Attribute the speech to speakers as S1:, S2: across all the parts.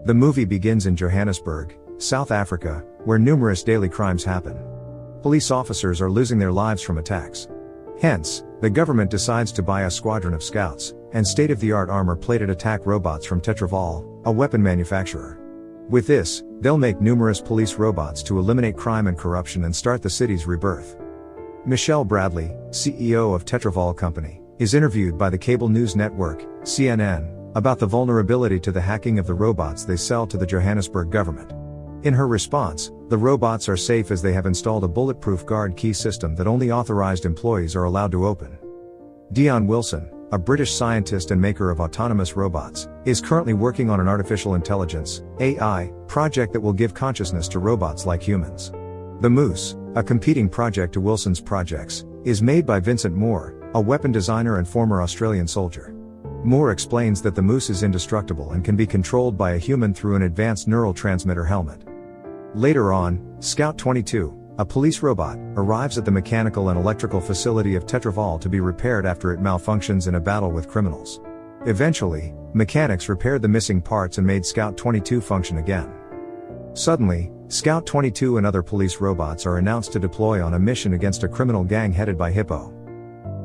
S1: The movie begins in Johannesburg, South Africa, where numerous daily crimes happen. Police officers are losing their lives from attacks. Hence, the government decides to buy a squadron of scouts and state-of-the-art armor-plated attack robots from Tetraval, a weapon manufacturer. With this, they'll make numerous police robots to eliminate crime and corruption and start the city's rebirth. Michelle Bradley, CEO of Tetraval Company, is interviewed by the cable news network, CNN, about the vulnerability to the hacking of the robots they sell to the Johannesburg government. In her response, the robots are safe as they have installed a bulletproof guard key system that only authorized employees are allowed to open. Dion Wilson, a British scientist and maker of autonomous robots, is currently working on an artificial intelligence (AI) project that will give consciousness to robots like humans. The Moose, a competing project to Wilson's projects, is made by Vincent Moore, a weapon designer and former Australian soldier. Moore explains that the Moose is indestructible and can be controlled by a human through an advanced neural transmitter helmet. Later on, Scout 22, a police robot, arrives at the mechanical and electrical facility of Tetraval to be repaired after it malfunctions in a battle with criminals. Eventually, mechanics repaired the missing parts and made Scout 22 function again. Suddenly, Scout 22 and other police robots are announced to deploy on a mission against a criminal gang headed by Hippo.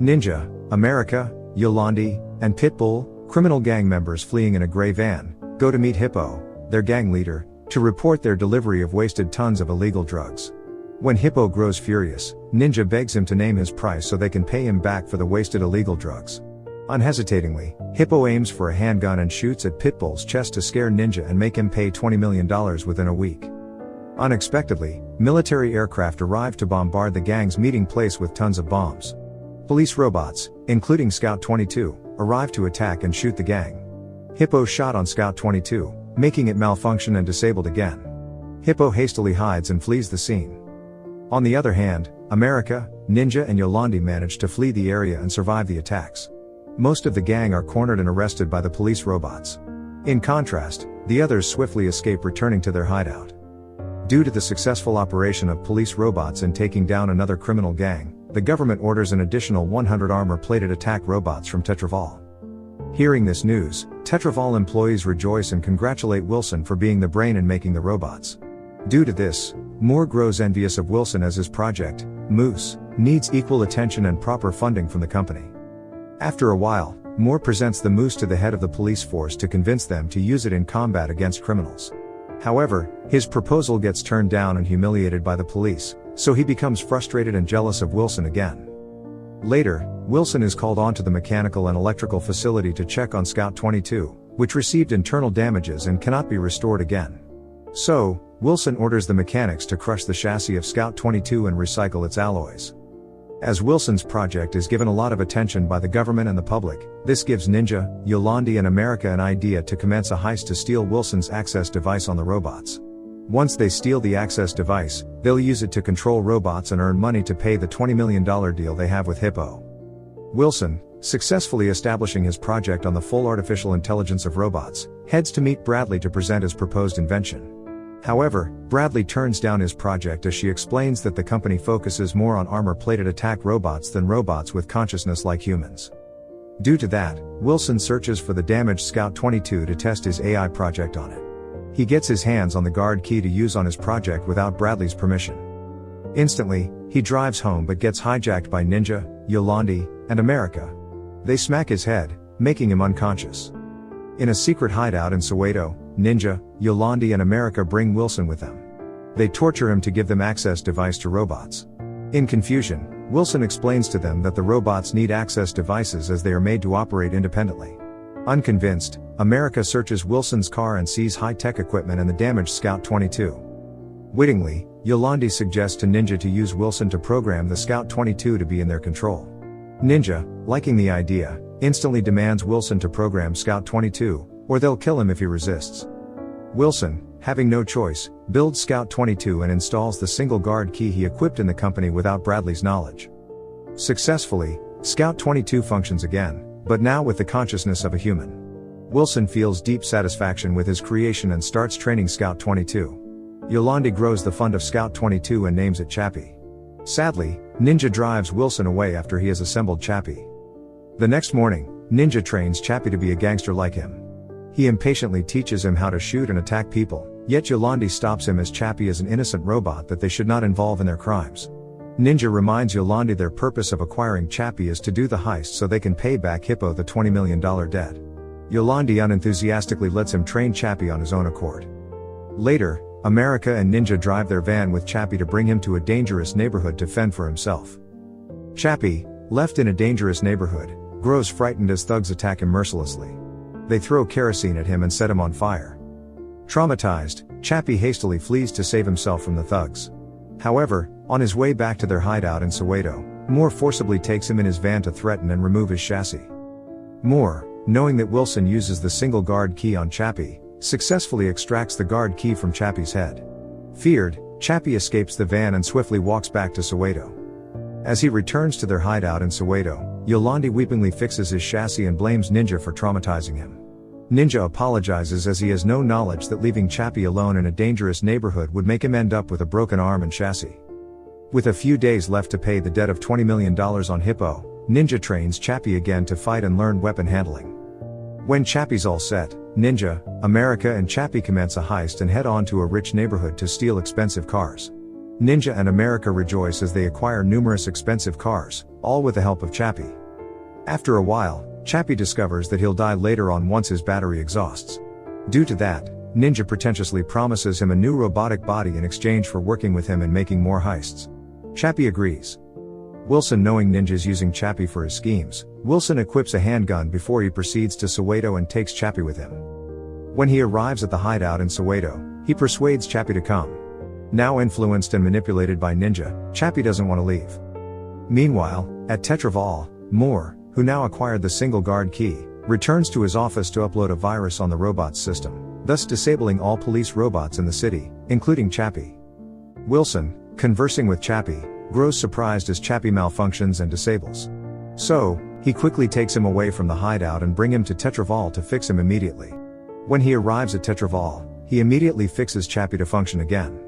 S1: Ninja, America, Yolandi, and Pitbull, criminal gang members fleeing in a gray van, go to meet Hippo, their gang leader, to report their delivery of wasted tons of illegal drugs. When Hippo grows furious, Ninja begs him to name his price so they can pay him back for the wasted illegal drugs. Unhesitatingly, Hippo aims for a handgun and shoots at Pitbull's chest to scare Ninja and make him pay $20 million within a week. Unexpectedly, military aircraft arrive to bombard the gang's meeting place with tons of bombs. Police robots, including Scout 22, arrive to attack and shoot the gang. Hippo shot on Scout 22, making it malfunction and disabled again. Hippo hastily hides and flees the scene. On the other hand, America, Ninja and Yolandi manage to flee the area and survive the attacks. Most of the gang are cornered and arrested by the police robots. In contrast, the others swiftly escape, returning to their hideout. Due to the successful operation of police robots in taking down another criminal gang, the government orders an additional 100 armor-plated attack robots from Tetraval. Hearing this news, Tetraval employees rejoice and congratulate Wilson for being the brain in making the robots. Due to this, Moore grows envious of Wilson as his project, Moose, needs equal attention and proper funding from the company. After a while, Moore presents the Moose to the head of the police force to convince them to use it in combat against criminals. However, his proposal gets turned down and humiliated by the police, so he becomes frustrated and jealous of Wilson again. Later, Wilson is called on to the mechanical and electrical facility to check on Scout 22, which received internal damages and cannot be restored again. So, Wilson orders the mechanics to crush the chassis of Scout 22 and recycle its alloys. As Wilson's project is given a lot of attention by the government and the public, this gives Ninja, Yolandi and America an idea to commence a heist to steal Wilson's access device on the robots. Once they steal the access device, they'll use it to control robots and earn money to pay the $20 million deal they have with Hippo. Wilson, successfully establishing his project on the full artificial intelligence of robots, heads to meet Bradley to present his proposed invention. However, Bradley turns down his project as she explains that the company focuses more on armor-plated attack robots than robots with consciousness like humans. Due to that, Wilson searches for the damaged Scout 22 to test his AI project on it. He gets his hands on the guard key to use on his project without Bradley's permission. Instantly, he drives home but gets hijacked by Ninja, Yolandi, and America. They smack his head, making him unconscious. In a secret hideout in Soweto, Ninja, Yolandi and America bring Wilson with them. They torture him to give them access device to robots. In confusion, Wilson explains to them that the robots need access devices as they are made to operate independently. Unconvinced, America searches Wilson's car and sees high-tech equipment and the damaged Scout 22. Wittingly, Yolandi suggests to Ninja to use Wilson to program the Scout 22 to be in their control. Ninja, liking the idea, instantly demands Wilson to program Scout 22, or they'll kill him if he resists. Wilson, having no choice, builds Scout 22 and installs the single guard key he equipped in the company without Bradley's knowledge. Successfully, Scout 22 functions again, but now with the consciousness of a human. Wilson feels deep satisfaction with his creation and starts training Scout 22. Yolandi grows the fund of Scout 22 and names it Chappie. Sadly, Ninja drives Wilson away after he has assembled Chappie. The next morning, Ninja trains Chappie to be a gangster like him. He impatiently teaches him how to shoot and attack people, yet Yolandi stops him as Chappie is an innocent robot that they should not involve in their crimes. Ninja reminds Yolandi their purpose of acquiring Chappie is to do the heist so they can pay back Hippo the $20 million debt. Yolandi unenthusiastically lets him train Chappie on his own accord. Later, America and Ninja drive their van with Chappie to bring him to a dangerous neighborhood to fend for himself. Chappie, left in a dangerous neighborhood, grows frightened as thugs attack him mercilessly. They throw kerosene at him and set him on fire. Traumatized, Chappie hastily flees to save himself from the thugs. However, on his way back to their hideout in Soweto, Moore forcibly takes him in his van to threaten and remove his chassis. Moore, knowing that Wilson uses the single guard key on Chappie, successfully extracts the guard key from Chappie's head. Feared, Chappie escapes the van and swiftly walks back to Soweto. As he returns to their hideout in Soweto, Yolandi weepingly fixes his chassis and blames Ninja for traumatizing him. Ninja apologizes as he has no knowledge that leaving Chappie alone in a dangerous neighborhood would make him end up with a broken arm and chassis. With a few days left to pay the debt of $20 million on Hippo, Ninja trains Chappie again to fight and learn weapon handling. When Chappie's all set, Ninja, America and Chappie commence a heist and head on to a rich neighborhood to steal expensive cars. Ninja and America rejoice as they acquire numerous expensive cars, all with the help of Chappie. After a while, Chappie discovers that he'll die later on once his battery exhausts. Due to that, Ninja pretentiously promises him a new robotic body in exchange for working with him and making more heists. Chappie agrees. Wilson, knowing Ninja's using Chappie for his schemes, Wilson equips a handgun before he proceeds to Soweto and takes Chappie with him. When he arrives at the hideout in Soweto, he persuades Chappie to come. Now influenced and manipulated by Ninja, Chappie doesn't want to leave. Meanwhile, at Tetraval, Moore, who now acquired the single guard key, returns to his office to upload a virus on the robot's system, thus disabling all police robots in the city, including Chappie. Wilson, conversing with Chappie, grows surprised as Chappie malfunctions and disables. So, he quickly takes him away from the hideout and bring him to Tetraval to fix him immediately. When he arrives at Tetraval, he immediately fixes Chappie to function again.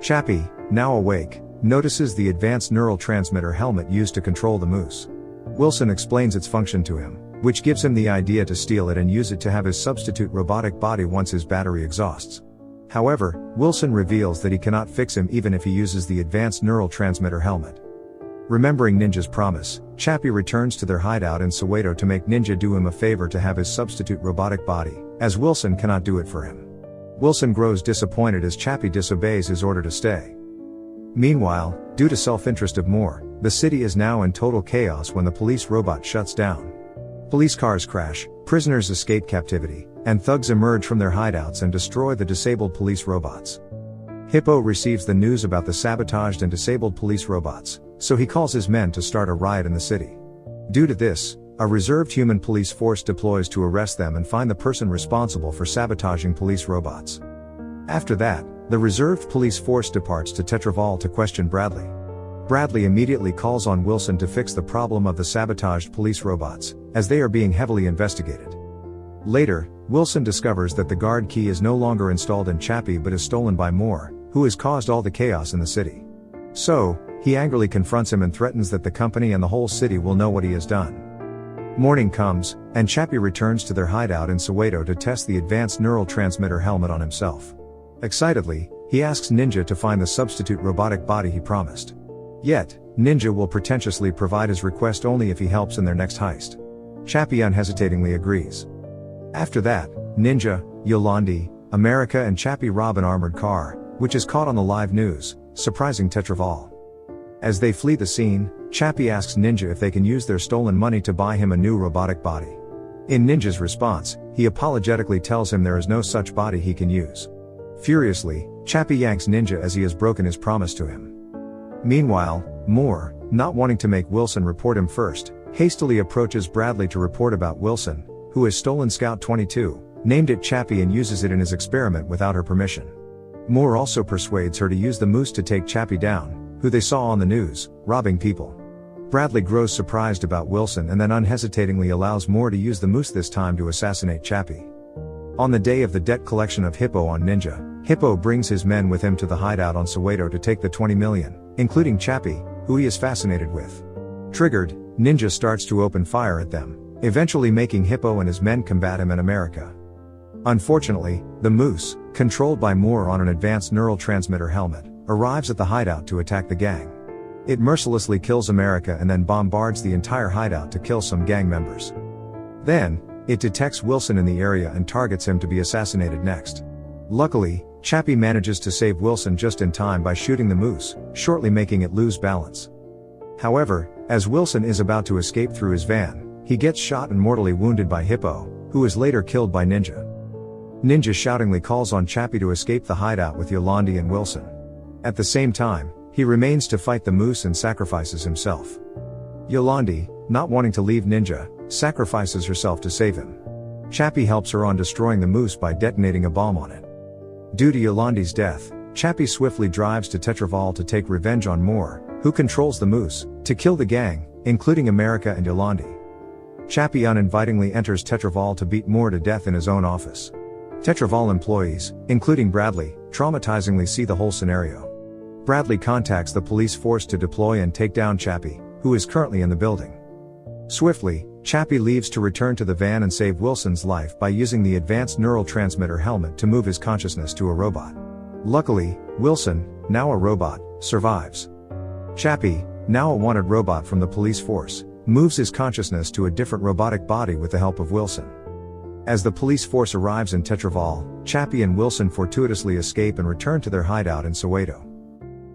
S1: Chappie, now awake, notices the advanced neural transmitter helmet used to control the moose. Wilson explains its function to him, which gives him the idea to steal it and use it to have his substitute robotic body once his battery exhausts. However, Wilson reveals that he cannot fix him even if he uses the advanced neural transmitter helmet. Remembering Ninja's promise, Chappie returns to their hideout in Soweto to make Ninja do him a favor to have his substitute robotic body, as Wilson cannot do it for him. Wilson grows disappointed as Chappie disobeys his order to stay. Meanwhile, due to self-interest of Moore, the city is now in total chaos when the police robot shuts down. Police cars crash, prisoners escape captivity, and thugs emerge from their hideouts and destroy the disabled police robots. Hippo receives the news about the sabotaged and disabled police robots, so he calls his men to start a riot in the city. Due to this, a reserved human police force deploys to arrest them and find the person responsible for sabotaging police robots. After that, the reserved police force departs to Tetraval to question Bradley. Bradley immediately calls on Wilson to fix the problem of the sabotaged police robots, as they are being heavily investigated. Later, Wilson discovers that the guard key is no longer installed in Chappie but is stolen by Moore, who has caused all the chaos in the city. So, he angrily confronts him and threatens that the company and the whole city will know what he has done. Morning comes, and Chappie returns to their hideout in Soweto to test the advanced neural transmitter helmet on himself. Excitedly, he asks Ninja to find the substitute robotic body he promised. Yet, Ninja will pretentiously provide his request only if he helps in their next heist. Chappie unhesitatingly agrees. After that, Ninja, Yolandi, America and Chappie rob an armored car, which is caught on the live news, surprising Tetraval. As they flee the scene, Chappie asks Ninja if they can use their stolen money to buy him a new robotic body. In Ninja's response, he apologetically tells him there is no such body he can use. Furiously, Chappie yanks Ninja as he has broken his promise to him. Meanwhile, Moore, not wanting to make Wilson report him first, hastily approaches Bradley to report about Wilson, who has stolen Scout 22, named it Chappie and uses it in his experiment without her permission. Moore also persuades her to use the moose to take Chappie down, who they saw on the news, robbing people. Bradley grows surprised about Wilson and then unhesitatingly allows Moore to use the moose this time to assassinate Chappie. On the day of the debt collection of Hippo on Ninja, Hippo brings his men with him to the hideout on Soweto to take the $20 million, including Chappie, who he is fascinated with. Triggered, Ninja starts to open fire at them, eventually making Hippo and his men combat him and America. Unfortunately, the Moose, controlled by Moore on an advanced neural transmitter helmet, arrives at the hideout to attack the gang. It mercilessly kills America and then bombards the entire hideout to kill some gang members. Then, it detects Wilson in the area and targets him to be assassinated next. Luckily, Chappie manages to save Wilson just in time by shooting the Moose, shortly making it lose balance. However, as Wilson is about to escape through his van, he gets shot and mortally wounded by Hippo, who is later killed by Ninja. Ninja shoutingly calls on Chappie to escape the hideout with Yolandi and Wilson. At the same time, he remains to fight the Moose and sacrifices himself. Yolandi, not wanting to leave Ninja, sacrifices herself to save him. Chappie helps her on destroying the Moose by detonating a bomb on it. Due to Yolandi's death, Chappie swiftly drives to Tetraval to take revenge on Moore, who controls the Moose, to kill the gang, including America and Yolandi. Chappie uninvitingly enters Tetraval to beat Moore to death in his own office. Tetraval employees, including Bradley, traumatizingly see the whole scenario. Bradley contacts the police force to deploy and take down Chappie, who is currently in the building. Swiftly, Chappie leaves to return to the van and save Wilson's life by using the advanced neural transmitter helmet to move his consciousness to a robot. Luckily, Wilson, now a robot, survives. Chappie, now a wanted robot from the police force, moves his consciousness to a different robotic body with the help of Wilson. As the police force arrives in Tetraval, Chappie and Wilson fortuitously escape and return to their hideout in Soweto.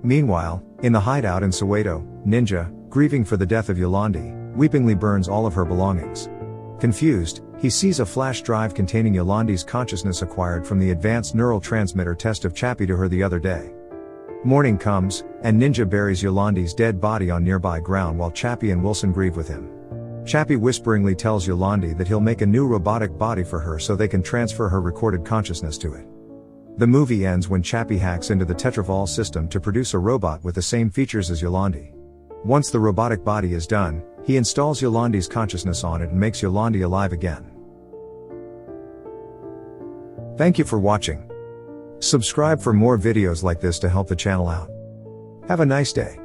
S1: Meanwhile, in the hideout in Soweto, Ninja, grieving for the death of Yolandi, weepingly burns all of her belongings. Confused, he sees a flash drive containing Yolandi's consciousness acquired from the advanced neural transmitter test of Chappie to her the other day. Morning comes, and Ninja buries Yolandi's dead body on nearby ground while Chappie and Wilson grieve with him. Chappie whisperingly tells Yolandi that he'll make a new robotic body for her so they can transfer her recorded consciousness to it. The movie ends when Chappie hacks into the Tetraval system to produce a robot with the same features as Yolandi. Once the robotic body is done, he installs Yolandi's consciousness on it and makes Yolandi alive again. Thank you for watching. Subscribe for more videos like this to help the channel out. Have a nice day.